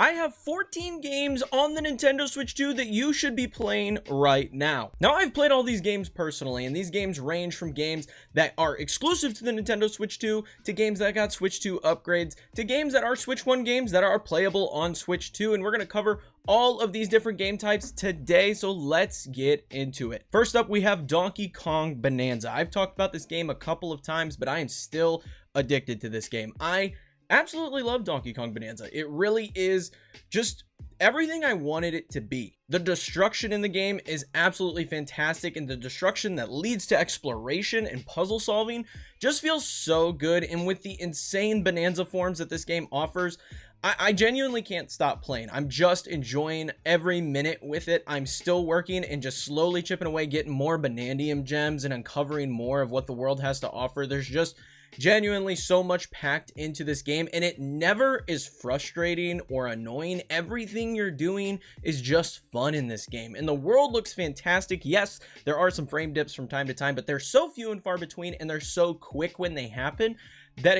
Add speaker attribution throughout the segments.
Speaker 1: I have 14 games on the Nintendo Switch 2 that you should be playing right now. Now, I've played all these games personally, and these games range from games that are exclusive to the Nintendo Switch 2 to games that got Switch 2 upgrades to games that are Switch 1 games that are playable on Switch 2, and we're going to cover all of these different game types today, so let's get into it. First up, we have Donkey Kong Bonanza. I've talked about this game a couple of times, but I am still addicted to this game. I absolutely love Donkey Kong Bonanza. It really is just everything I wanted it to be. The destruction in the game is absolutely fantastic, and the destruction that leads to exploration and puzzle solving just feels so good. And with the insane Bonanza forms that this game offers, I genuinely can't stop playing. I'm just enjoying every minute with it. I'm still working and just slowly chipping away, getting more Banandium gems and uncovering more of what the world has to offer. There's just genuinely so much packed into this game, and it never is frustrating or annoying. Everything you're doing is just fun in this game, and the world looks fantastic. Yes, there are some frame dips from time to time, but they're so few and far between, and they're so quick when they happen that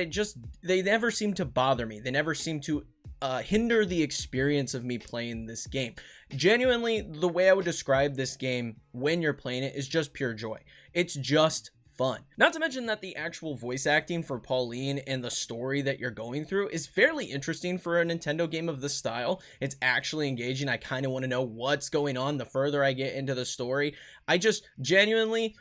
Speaker 1: they never seem to bother me. They never seem to hinder the experience of me playing this game. Genuinely, the way I would describe this game when you're playing it is just pure joy. It's just fun. Not to mention that the actual voice acting for Pauline and the story that you're going through is fairly interesting for a Nintendo game of this style. It's actually engaging. I kind of want to know what's going on the further I get into the story. I just genuinely,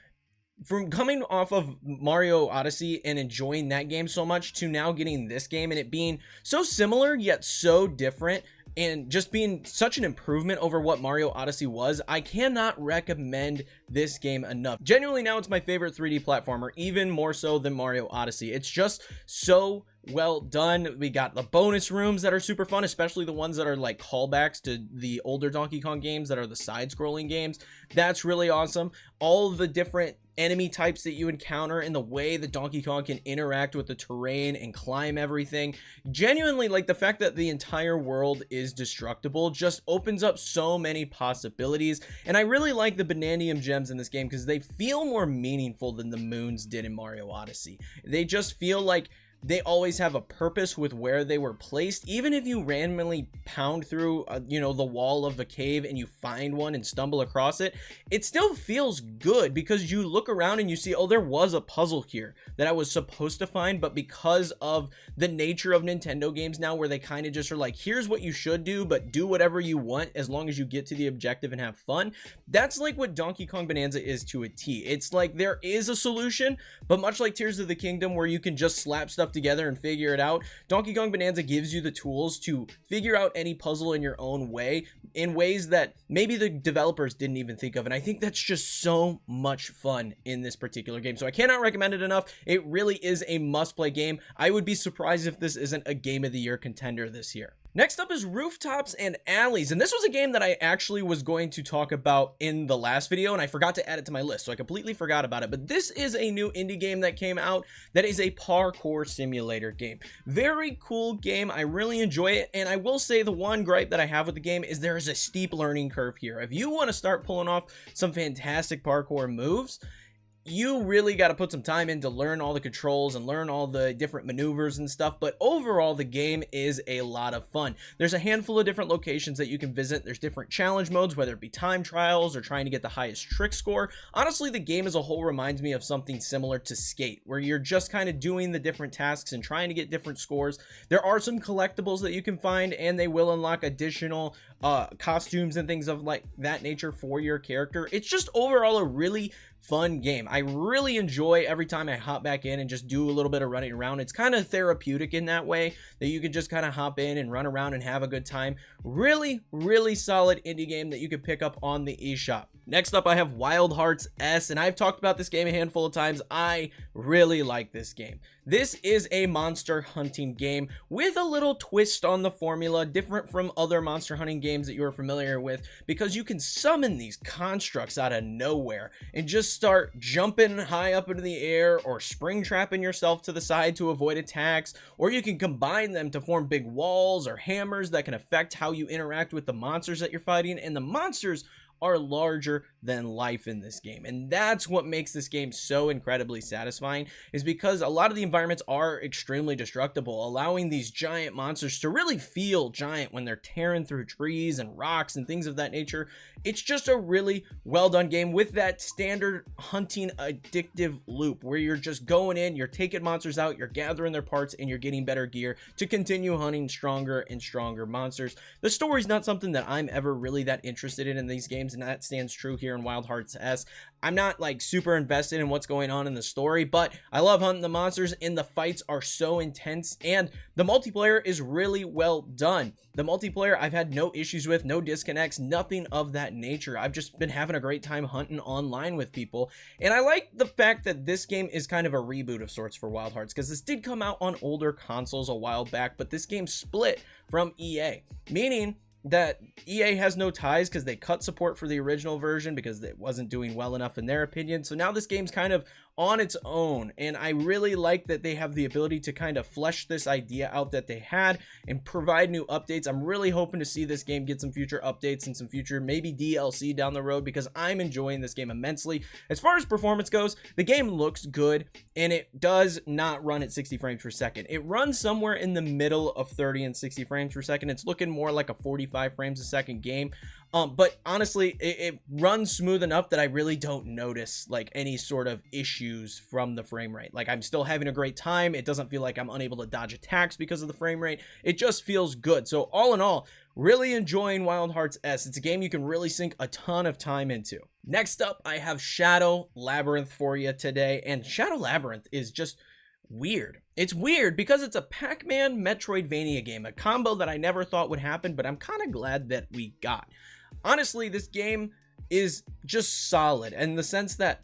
Speaker 1: from coming off of Mario Odyssey and enjoying that game so much to now getting this game and it being so similar yet so different and just being such an improvement over what Mario Odyssey was, I cannot recommend this game enough. Genuinely, now it's my favorite 3D platformer, even more so than Mario Odyssey. It's just so well done. We got the bonus rooms that are super fun, especially the ones that are like callbacks to the older Donkey Kong games that are the side-scrolling games. That's really awesome. All of the different enemy types that you encounter and the way that Donkey Kong can interact with the terrain and climb everything. Genuinely, like, the fact that the entire world is destructible just opens up so many possibilities. And I really like the Banandium gems in this game because they feel more meaningful than the moons did in Mario Odyssey. They just feel like they always have a purpose with where they were placed. Even if you randomly pound through, the wall of the cave and you find one and stumble across it, it still feels good because you look around and you see, oh, there was a puzzle here that I was supposed to find. But because of the nature of Nintendo games now, where they kind of just are like, here's what you should do, but do whatever you want as long as you get to the objective and have fun. That's like what Donkey Kong Bonanza is to a T. It's like there is a solution, but much like Tears of the Kingdom, where you can just slap stuff together and figure it out, Donkey Kong Bonanza gives you the tools to figure out any puzzle in your own way, in ways that maybe the developers didn't even think of. And I think that's just so much fun in this particular game. So I cannot recommend it enough. It really is a must-play game. I would be surprised if this isn't a Game of the Year contender this year. Next up is Rooftops and Alleys, and this was a game that I actually was going to talk about in the last video, and I forgot to add it to my list, so I completely forgot about it. But this is a new indie game that came out that is a parkour simulator game. Very cool game. I really enjoy it, and I will say the one gripe that I have with the game is there is a steep learning curve here. If you want to start pulling off some fantastic parkour moves, you really got to put some time in to learn all the controls and learn all the different maneuvers and stuff. But overall, the game is a lot of fun. There's a handful of different locations that you can visit. There's different challenge modes, whether it be time trials or trying to get the highest trick score. Honestly, the game as a whole reminds me of something similar to Skate, where you're just kind of doing the different tasks and trying to get different scores. There are some collectibles that you can find, and they will unlock additional costumes and things of like that nature for your character. It's just overall a really fun game. I really enjoy every time I hop back in and just do a little bit of running around. It's kind of therapeutic in that way, that you can just kind of hop in and run around and have a good time. Really, really solid indie game that you could pick up on the eShop. Next up, I have Wild Hearts S, and I've talked about this game a handful of times. I really like this game. This is a monster hunting game with a little twist on the formula, different from other monster hunting games that you're familiar with, because you can summon these constructs out of nowhere and just start jumping high up into the air or spring trapping yourself to the side to avoid attacks, or you can combine them to form big walls or hammers that can affect how you interact with the monsters that you're fighting. And the monsters are larger than life in this game. And that's what makes this game so incredibly satisfying, is because a lot of the environments are extremely destructible, allowing these giant monsters to really feel giant when they're tearing through trees and rocks and things of that nature. It's just a really well done game with that standard hunting addictive loop where you're just going in, you're taking monsters out, you're gathering their parts, and you're getting better gear to continue hunting stronger and stronger monsters. The story's not something that I'm ever really that interested in these games, and that stands true here in Wild Hearts S. I'm not like super invested in what's going on in the story, but I love hunting the monsters, and the fights are so intense, and the multiplayer is really well done. The multiplayer I've had no issues with, no disconnects, nothing of that nature. I've just been having a great time hunting online with people, and I like the fact that this game is kind of a reboot of sorts for Wild Hearts, because this did come out on older consoles a while back, but this game split from EA, meaning that EA has no ties because they cut support for the original version because it wasn't doing well enough in their opinion. So now this game's kind of on its own, and I really like that they have the ability to kind of flesh this idea out that they had and provide new updates. I'm really hoping to see this game get some future updates and some future maybe DLC down the road, because I'm enjoying this game immensely. As far as performance goes, the game looks good, and it does not run at 60 frames per second. It runs somewhere in the middle of 30 and 60 frames per second. It's looking more like a 45 frames a second game. But honestly, it runs smooth enough that I really don't notice like any sort of issues from the frame rate. Like, I'm still having a great time. It doesn't feel like I'm unable to dodge attacks because of the frame rate. It just feels good. So all in all, really enjoying Wild Hearts S. It's a game you can really sink a ton of time into. Next up, I have Shadow Labyrinth for you today, and Shadow Labyrinth is just weird. It's weird because it's a Pac-Man Metroidvania game, a combo that I never thought would happen, but I'm kind of glad that we got. Honestly, this game is just solid in the sense that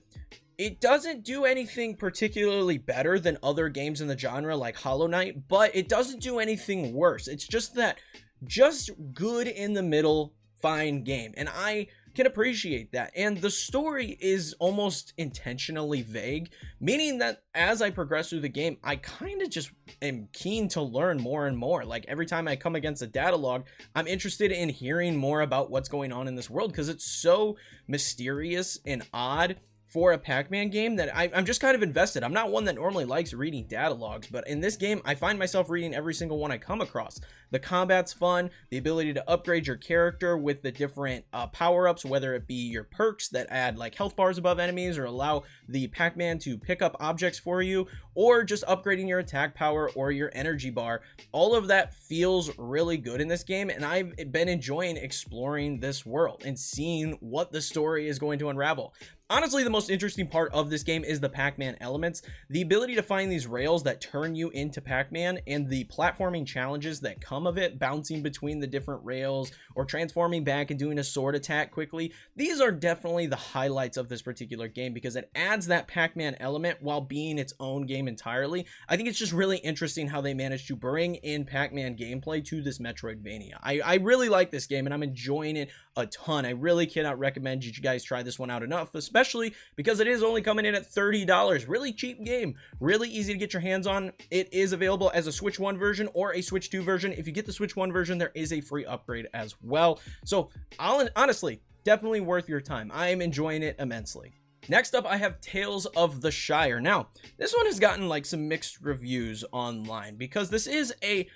Speaker 1: it doesn't do anything particularly better than other games in the genre like Hollow Knight, but it doesn't do anything worse. It's just that just good in the middle, fine game, and I can appreciate that. And the story is almost intentionally vague, meaning that as I progress through the game, I kind of just am keen to learn more and more. Like, every time I come against a data log, I'm interested in hearing more about what's going on in this world, because it's so mysterious and odd for a Pac-Man game that I'm just kind of invested. I'm not one that normally likes reading data logs, but in this game, I find myself reading every single one I come across. The combat's fun, the ability to upgrade your character with the different power-ups, whether it be your perks that add like health bars above enemies or allow the Pac-Man to pick up objects for you, or just upgrading your attack power or your energy bar. All of that feels really good in this game, and I've been enjoying exploring this world and seeing what the story is going to unravel. Honestly, the most interesting part of this game is the Pac-Man elements. The ability to find these rails that turn you into Pac-Man, and the platforming challenges that come of it, bouncing between the different rails or transforming back and doing a sword attack quickly. These are definitely the highlights of this particular game because it adds that Pac-Man element while being its own game entirely. I think it's just really interesting how they managed to bring in Pac-Man gameplay to this Metroidvania. I really like this game, and I'm enjoying it a ton. I really cannot recommend you guys try this one out enough, especially because it is only coming in at $30. Really cheap game, really easy to get your hands on. It is available as a Switch 1 version or a Switch 2 version. If you get the Switch 1 version, there is a free upgrade as well. So honestly, definitely worth your time. I am enjoying it immensely. Next up, I have Tales of the Shire. Now, this one has gotten like some mixed reviews online because this is a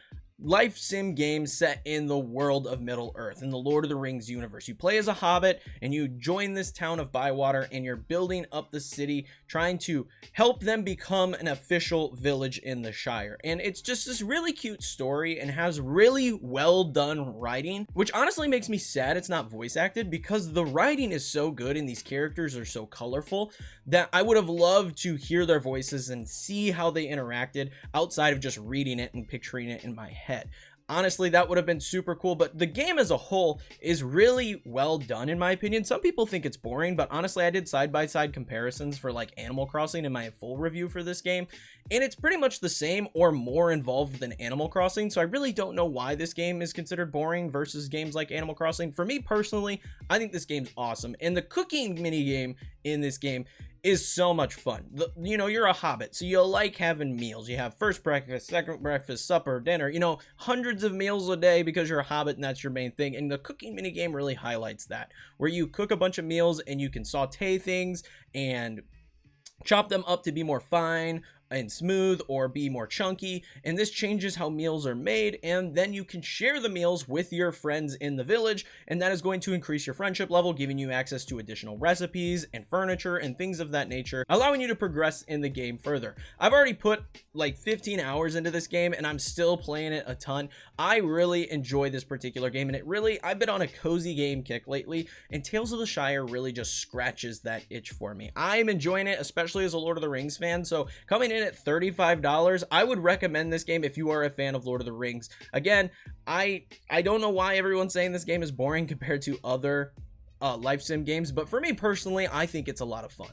Speaker 1: life sim game set in the world of Middle Earth, in the Lord of the Rings universe. You play as a hobbit, and you join this town of Bywater, and you're building up the city, trying to help them become an official village in the Shire. And it's just this really cute story and has really well done writing, which honestly makes me sad it's not voice acted, because the writing is so good and these characters are so colorful that I would have loved to hear their voices and see how they interacted outside of just reading it and picturing it in my head. Honestly, that would have been super cool, but the game as a whole is really well done in my opinion. Some people think it's boring, but honestly, I did side-by-side comparisons for like Animal Crossing in my full review for this game, and it's pretty much the same or more involved than Animal Crossing, so I really don't know why this game is considered boring versus games like Animal Crossing. For me personally, I think this game's awesome, and the cooking minigame in this game is so much fun. You know, you're a hobbit, so you like having meals. You have first breakfast, second breakfast, supper, dinner, you know, hundreds of meals a day because you're a hobbit and that's your main thing. And the cooking minigame really highlights that, where you cook a bunch of meals and you can saute things and chop them up to be more fine and smooth or be more chunky, and this changes how meals are made, and then you can share the meals with your friends in the village, and that is going to increase your friendship level, giving you access to additional recipes and furniture and things of that nature, allowing you to progress in the game further. I've already put like 15 hours into this game and I'm still playing it a ton. I really enjoy this particular game, and I've been on a cozy game kick lately, and Tales of the Shire really just scratches that itch for me. I'm enjoying it, especially as a Lord of the Rings fan, so coming in at $35, I would recommend this game if you are a fan of Lord of the Rings. Again, I don't know why everyone's saying this game is boring compared to other life sim games, but for me personally, I think it's a lot of fun.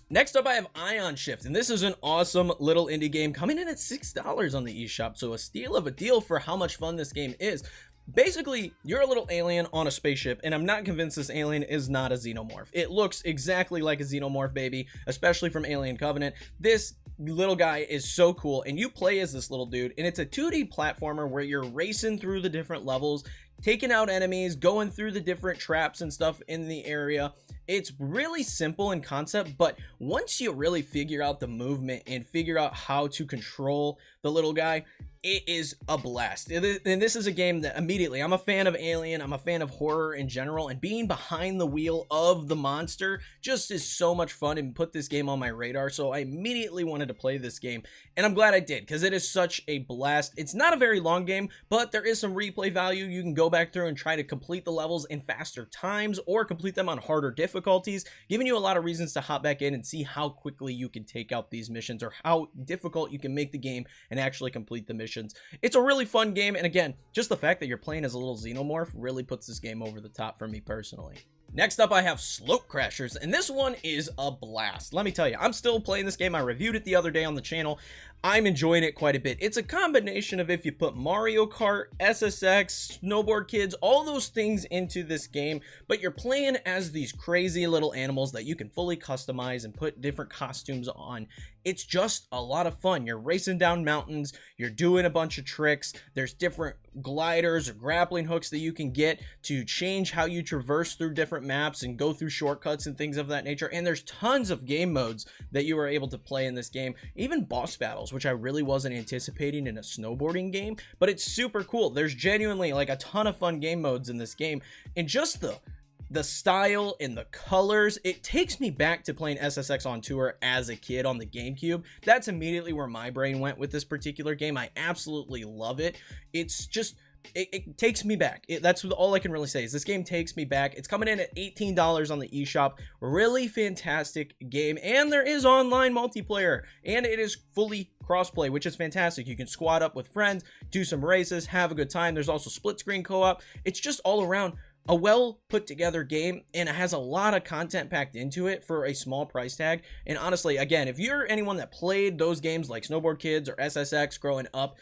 Speaker 1: Next up, I have Ion Shift, and this is an awesome little indie game coming in at $6 on the eShop, so a steal of a deal for how much fun this game is. Basically, you're a little alien on a spaceship, and I'm not convinced this alien is not a xenomorph. It looks exactly like a xenomorph, baby, especially from Alien Covenant. This little guy is so cool, and you play as this little dude, and it's a 2D platformer where you're racing through the different levels, taking out enemies, going through the different traps and stuff in the area. It's really simple in concept, but once you really figure out the movement and figure out how to control the little guy, it is a blast. And this is a game that immediately, I'm a fan of Alien, I'm a fan of horror in general, and being behind the wheel of the monster just is so much fun and put this game on my radar, so I immediately wanted to play this game, and I'm glad I did, because it is such a blast. It's not a very long game, but there is some replay value. You can go back through and try to complete the levels in faster times, or complete them on harder difficulties, giving you a lot of reasons to hop back in and see how quickly you can take out these missions, or how difficult you can make the game and actually complete the missions. It's a really fun game, and again, just the fact that you're playing as a little xenomorph really puts this game over the top for me personally. Next up, I have Slopecrashers, and this one is a blast. Let me tell you, I'm still playing this game. I reviewed it the other day on the channel. I'm enjoying it quite a bit. It's a combination of if you put Mario Kart, SSX, Snowboard Kids, all those things into this game, but you're playing as these crazy little animals that you can fully customize and put different costumes on. It's just a lot of fun. You're racing down mountains, you're doing a bunch of tricks, there's different gliders or grappling hooks that you can get to change how you traverse through different maps and go through shortcuts and things of that nature, and there's tons of game modes that you are able to play in this game, even boss battles, which I really wasn't anticipating in a snowboarding game, but it's super cool. There's genuinely like a ton of fun game modes in this game, and just the style and the colors, it takes me back to playing SSX on tour as a kid on the GameCube. That's immediately where my brain went with this particular game. I absolutely love it. It's just, it takes me back. That's all I can really say is this game takes me back. It's coming in at $18 on the eShop. Really fantastic game, and there is online multiplayer, and it is fully crossplay, which is fantastic. You can squad up with friends, do some races, have a good time. There's also split screen co-op. It's just all around a well put together game, and it has a lot of content packed into it for a small price tag. And honestly, again, if you're anyone that played those games like Snowboard Kids or SSX growing up,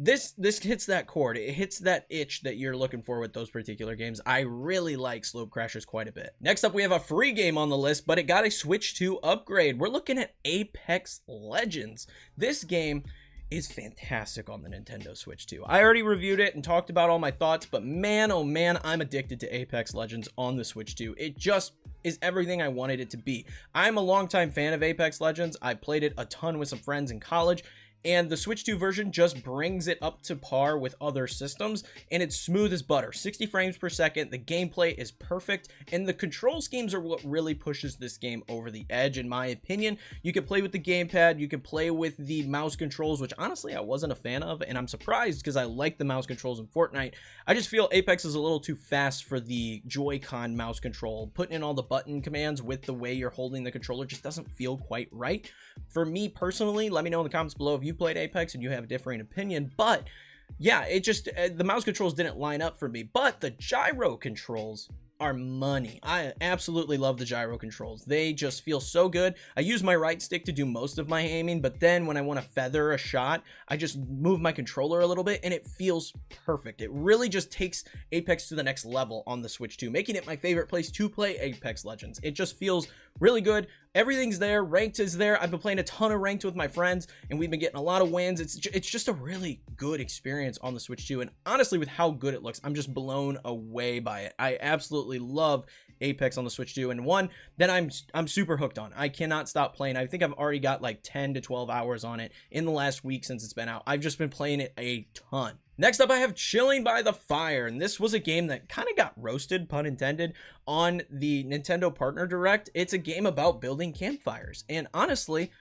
Speaker 1: this hits that chord. It hits that itch that you're looking for with those particular games. I really like Slopecrashers quite a bit. Next up, we have a free game on the list, but it got a Switch 2 upgrade. We're looking at Apex Legends. This game is fantastic on the Nintendo Switch 2. I already reviewed it and talked about all my thoughts, but man, oh man, I'm addicted to Apex Legends on the Switch 2. It just is everything I wanted it to be. I'm a longtime fan of Apex Legends. I played it a ton with some friends in college, and the Switch 2 version just brings it up to par with other systems, and it's smooth as butter. 60 frames per second, the gameplay is perfect, and the control schemes are what really pushes this game over the edge, in my opinion. You can play with the gamepad, you can play with the mouse controls, which honestly I wasn't a fan of, and I'm surprised because I like the mouse controls in Fortnite. I just feel Apex is a little too fast for the Joy-Con mouse control. Putting in all the button commands with the way you're holding the controller just doesn't feel quite right. For me personally, let me know in the comments below if you played Apex and you have a differing opinion, but yeah, it just the mouse controls didn't line up for me. But the gyro controls are money. I absolutely love the gyro controls. They just feel so good. I use my right stick to do most of my aiming, but then when I want to feather a shot, I just move my controller a little bit and it feels perfect. It really just takes Apex to the next level on the Switch 2, making it my favorite place to play Apex Legends. It just feels really good. everything's there. Ranked is there. I've been playing a ton of ranked with my friends, and we've been getting a lot of wins. It's just a really good experience on the Switch 2, and honestly, with how good it looks, I'm just blown away by it. I absolutely love Apex on the Switch 2, and one that I'm super hooked on. I cannot stop playing. I think I've already got like 10 to 12 hours on it in the last week since it's been out. I've just been playing it a ton. Next up, I have Chillin By The Fire, and this was a game that kind of got roasted, pun intended, on the Nintendo Partner Direct. It's a game about building campfires, and honestly,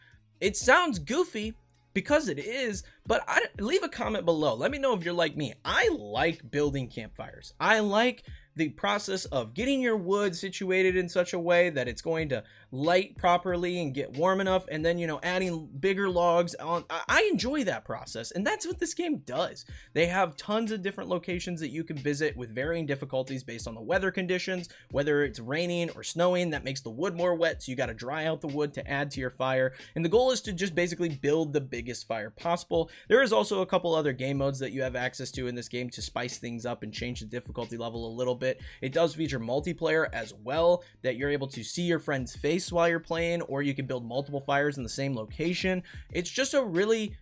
Speaker 1: it sounds goofy because it is, but leave a comment below. Let me know if you're like me. I like building campfires. I like the process of getting your wood situated in such a way that it's going to light properly and get warm enough, and then, you know, adding bigger logs on. I enjoy that process, and that's what this game does. They have tons of different locations that you can visit with varying difficulties based on the weather conditions, whether it's raining or snowing. That makes the wood more wet, so you got to dry out the wood to add to your fire, and the goal is to just basically build the biggest fire possible. There is also a couple other game modes that you have access to in this game to spice things up and change the difficulty level a little bit. It does feature multiplayer as well, that you're able to see your friend's face while you're playing, or you can build multiple fires in the same location. It's just a really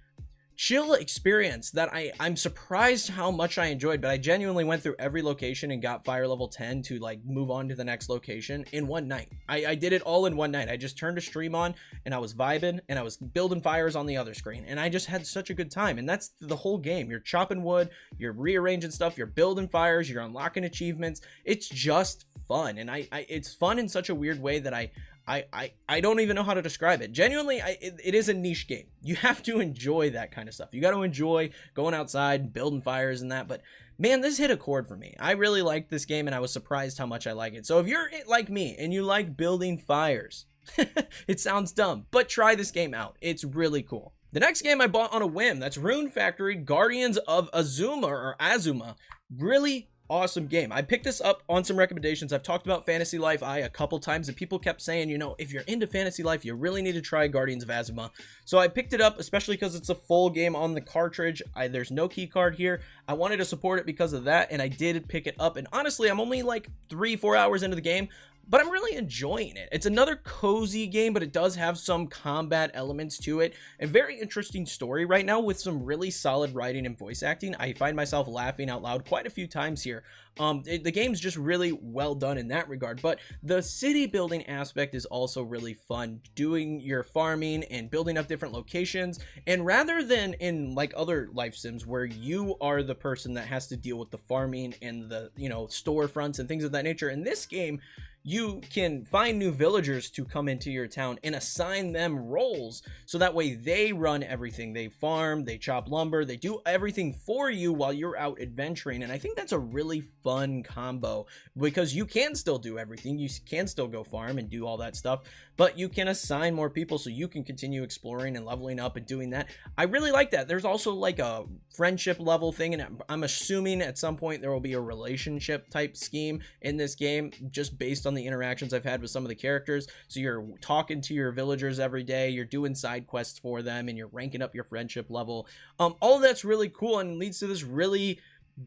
Speaker 1: chill experience that I'm surprised how much I enjoyed, but I genuinely went through every location and got fire level 10 to like move on to the next location in one night. I did it all in one night. I just turned a stream on and I was vibing and I was building fires on the other screen, and I just had such a good time. And that's the whole game. You're chopping wood, you're rearranging stuff, you're building fires, you're unlocking achievements. It's just fun, and it's fun in such a weird way that I don't even know how to describe it. Genuinely, it is a niche game. You have to enjoy that kind of stuff. You got to enjoy going outside, building fires and that. But man, this hit a chord for me. I really liked this game, and I was surprised how much I like it. So if you're like me and you like building fires, it sounds dumb, but try this game out. It's really cool. The next game I bought on a whim, that's Rune Factory Guardians of Azuma, or Azuma. Really awesome game. I picked this up on some recommendations. I've talked about Fantasy Life I a couple times, and people kept saying, you know, if you're into Fantasy Life, you really need to try Guardians of Azuma. So I picked it up, especially because it's a full game on the cartridge. There's no key card here. I wanted to support it because of that, and I did pick it up. And honestly, I'm only like 3-4 hours into the game, but I'm really enjoying it. It's another cozy game, but it does have some combat elements to it. A very interesting story right now with some really solid writing and voice acting. I find myself laughing out loud quite a few times here. The game's just really well done in that regard, but the city building aspect is also really fun. Doing your farming and building up different locations, and rather than in like other life sims where you are the person that has to deal with the farming and the, you know, storefronts and things of that nature, in this game, you can find new villagers to come into your town and assign them roles, so that way they run everything. They farm, they chop lumber, they do everything for you while you're out adventuring. And I think that's a really fun combo, because you can still do everything. You can still go farm and do all that stuff, but you can assign more people so you can continue exploring and leveling up and doing that. I really like that. There's also like a friendship level thing, and I'm assuming at some point there will be a relationship type scheme in this game, just based on the interactions I've had with some of the characters. So you're talking to your villagers every day, you're doing side quests for them, and you're ranking up your friendship level. All of that's really cool and leads to this really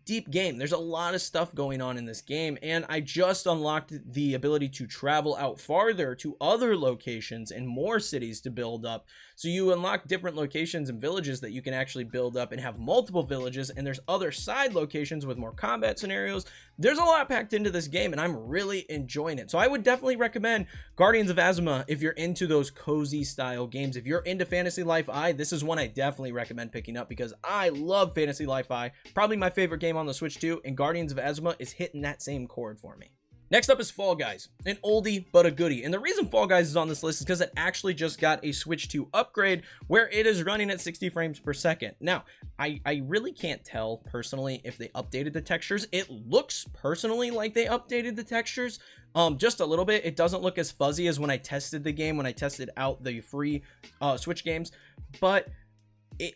Speaker 1: deep game. There's a lot of stuff going on in this game, and I just unlocked the ability to travel out farther to other locations and more cities to build up. So you unlock different locations and villages that you can actually build up and have multiple villages, and there's other side locations with more combat scenarios. There's a lot packed into this game, and I'm really enjoying it. So I would definitely recommend Guardians of Azuma if you're into those cozy style games. If you're into Fantasy Life I, this is one I definitely recommend picking up, because I love Fantasy Life I, probably my favorite game on the Switch 2, and Guardians of Azuma is hitting that same chord for me. Next up is Fall Guys, an oldie but a goodie. And the reason Fall Guys is on this list is because it actually just got a Switch 2 upgrade where it is running at 60 frames per second. Now, I really can't tell personally if they updated the textures. It looks personally like they updated the textures just a little bit. It doesn't look as fuzzy as when I tested the game, when I tested out the free Switch games, but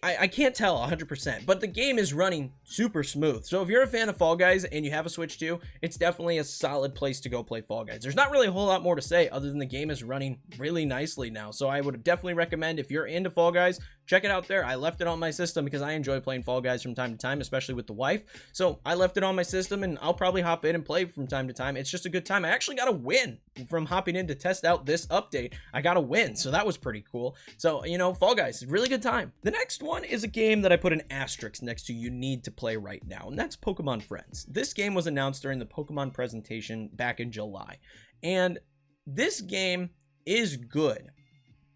Speaker 1: I can't tell 100%, but the game is running super smooth. So if you're a fan of Fall Guys and you have a Switch 2, it's definitely a solid place to go play Fall Guys. There's not really a whole lot more to say other than the game is running really nicely now. So I would definitely recommend, if you're into Fall Guys, check it out there. I left it on my system because I enjoy playing Fall Guys from time to time, especially with the wife. So I left it on my system, and I'll probably hop in and play from time to time. It's just a good time. I actually got a win from hopping in to test out this update. I got a win, so that was pretty cool. So, you know, Fall Guys, really good time. The next one is a game that I put an asterisk next to you need to play right now, and that's Pokemon Friends. This game was announced during the Pokemon presentation back in July, and this game is good.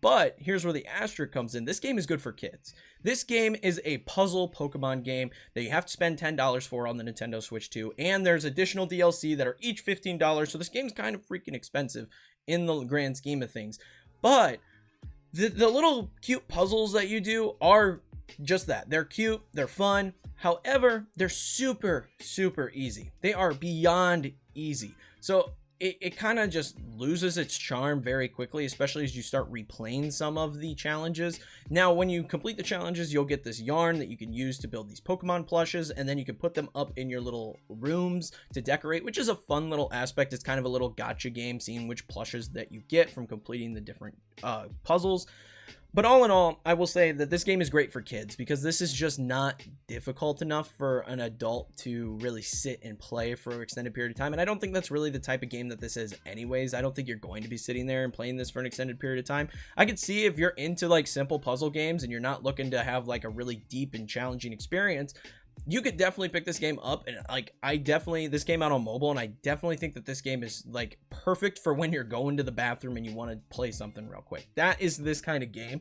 Speaker 1: But here's where the asterisk comes in. This game is good for kids. This game is a puzzle Pokemon game that you have to spend $10 for on the Nintendo Switch 2. And there's additional DLC that are each $15. So this game's kind of freaking expensive in the grand scheme of things. But the little cute puzzles that you do are just that. They're cute. They're fun. However, they're super, super easy. They are beyond easy. So it kind of just loses its charm very quickly, especially as you start replaying some of the challenges. Now, when you complete the challenges, you'll get this yarn that you can use to build these Pokemon plushes, and then you can put them up in your little rooms to decorate, which is a fun little aspect. It's kind of a little gacha game, seeing which plushes that you get from completing the different puzzles. But all in all, I will say that this game is great for kids because this is just not difficult enough for an adult to really sit and play for an extended period of time. And I don't think that's really the type of game that this is anyways. I don't think you're going to be sitting there and playing this for an extended period of time. I could see if you're into like simple puzzle games and you're not looking to have like a really deep and challenging experience, you could definitely pick this game up. And like, this came out on mobile, and I definitely think that this game is like perfect for when you're going to the bathroom and you want to play something real quick. That is this kind of game.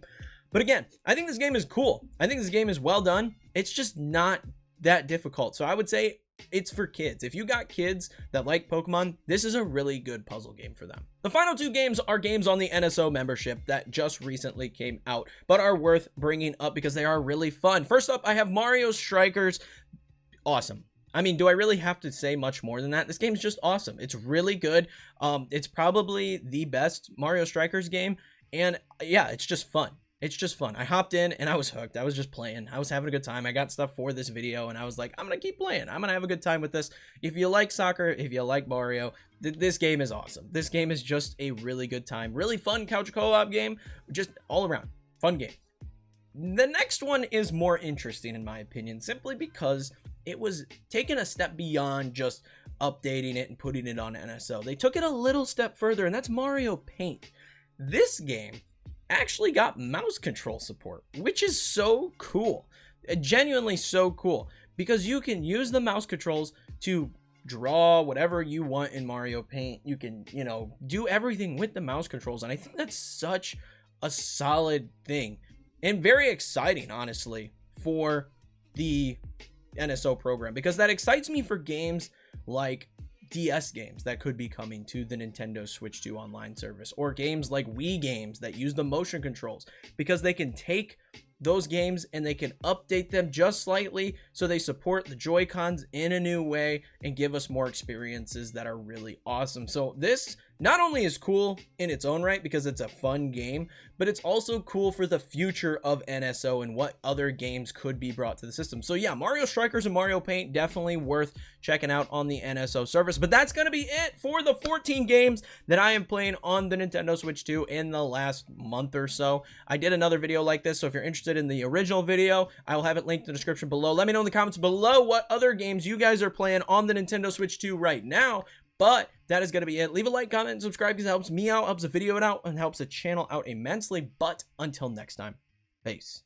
Speaker 1: But again, I think this game is cool. I think this game is well done. It's just not that difficult. So I would say it's for kids. If you got kids that like Pokemon, this is a really good puzzle game for them. The final two games are games on the NSO membership that just recently came out, but are worth bringing up because they are really fun. First up, I have Mario Strikers. Awesome. I mean, do I really have to say much more than that? This game is just awesome. It's really good. It's probably the best Mario Strikers game. And yeah, it's just fun. It's just fun. I hopped in and I was hooked. I was just playing. I was having a good time. I got stuff for this video and I was like, I'm going to keep playing. I'm going to have a good time with this. If you like soccer, if you like Mario, this game is awesome. This game is just a really good time. Really fun couch co-op game. Just all around. Fun game. The next one is more interesting in my opinion, simply because it was taking a step beyond just updating it and putting it on NSO. They took it a little step further, and that's Mario Paint. This game actually got mouse control support, which is so cool. Genuinely so cool, because you can use the mouse controls to draw whatever you want in Mario Paint. You can, you know, do everything with the mouse controls, and I think that's such a solid thing and very exciting, honestly, for the NSO program, because that excites me for games like DS games that could be coming to the Nintendo Switch 2 online service, or games like Wii games that use the motion controls, because they can take those games and they can update them just slightly so they support the Joy-Cons in a new way and give us more experiences that are really awesome. So this not only is cool in its own right because it's a fun game, but it's also cool for the future of NSO and what other games could be brought to the system. So yeah, Mario Strikers and Mario Paint definitely worth checking out on the NSO service. But that's going to be it for the 14 games that I am playing on the Nintendo Switch 2 in the last month or so. I did another video like this, so if you're interested in the original video, I will have it linked in the description below. Let me know in the comments below what other games you guys are playing on the Nintendo Switch 2 right now. But that is going to be it. Leave a like, comment, and subscribe because it helps me out, helps the video out, and helps the channel out immensely. But until next time, peace.